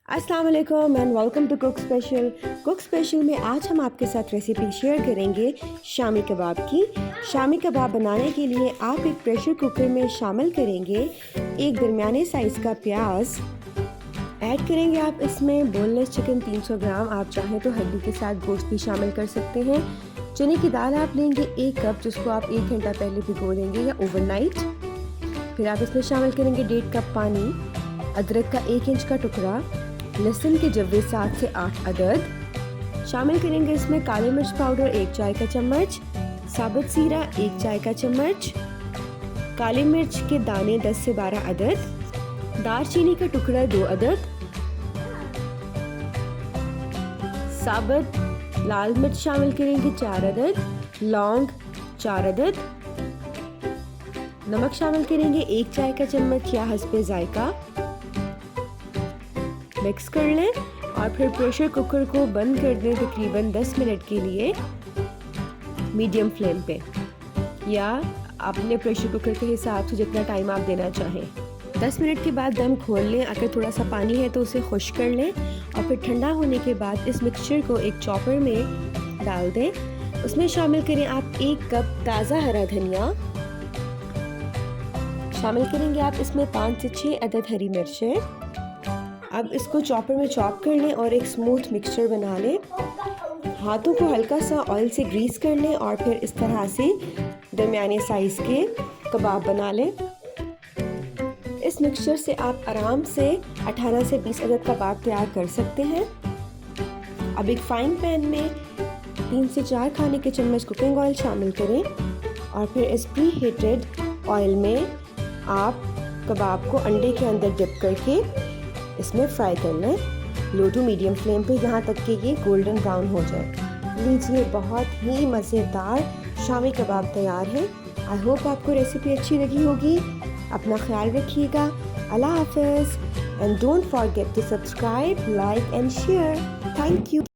अस्सलाम वालेकुम and welcome to cook special में आज हम आपके साथ रेसिपी शेयर करेंगे शामी कबाब की। शामी कबाब बनाने के लिए आप एक प्रेशर कुकर में शामिल करेंगे एक दरमियाने साइज़ का प्याज ऐड करेंगे। आप इसमें बोनलेस चिकन 300 ग्राम, आप चाहें तो हड्डी के साथ गोश्त भी शामिल कर सकते हैं। चने की दाल आप लेंगे 1 कप, जिसको आप 1 घंटा पहले भिगो देंगे या ओवरनाइट। फिर आप इसमें शामिल करेंगे 1.5 कप पानी, अदरक का 1 इंच का टुकड़ा, लहसुन के जव्वे 7 से 8 अदद। शामिल करेंगे इसमें काली मिर्च पाउडर 1 चाय का चम्मच, साबुत जीरा 1 चाय का चम्मच, काली मिर्च के दाने 10 से 12 अदद, दालचीनी का टुकड़ा 2 अदद, साबुत लाल मिर्च शामिल करेंगे 4 अदद, लौंग 4 अदद, नमक शामिल करेंगे 1 चाय का चम्मच या हस्बे जायका। मिक्स कर लें और फिर प्रेशर कुकर को बंद कर दें तकरीबन 10 मिनट के लिए मीडियम फ्लेम पे, या अपने प्रेशर कुकर के हिसाब से जितना टाइम आप देना चाहें। 10 मिनट के बाद दम खोल लें। अगर थोड़ा सा पानी है तो उसे खुश्क कर लें और फिर ठंडा होने के बाद इस मिक्सचर को एक चॉपर में डाल दें। उसमें शामिल करें आप 1 कप ताज़ा हरा धनिया, शामिल करेंगे आप इसमें 5 से 6 अदद हरी मिर्चें। अब इसको चॉपर में चॉप कर लें और एक स्मूथ मिक्सचर बना लें। हाथों को हल्का सा ऑयल से ग्रीस कर लें और फिर इस तरह से दरमियाने साइज़ के कबाब बना लें। इस मिक्सचर से आप आराम से 18 से 20 अदद कबाब तैयार कर सकते हैं। अब एक फ्राइंग पैन में 3 से 4 खाने के चम्मच कुकिंग ऑयल शामिल करें और फिर इस प्री हीटेड ऑयल में आप कबाब को अंडे के अंदर डिप करके इसमें फ्राई कर लें लो टू मीडियम फ्लेम पे, यहाँ तक कि ये गोल्डन ब्राउन हो जाए। लीजिए, बहुत ही मज़ेदार शामी कबाब तैयार है। आई होप आपको रेसिपी अच्छी लगी होगी। अपना ख्याल रखिएगा। अल्लाह हाफ़िज़ and don't forget to subscribe, like and share. Thank you.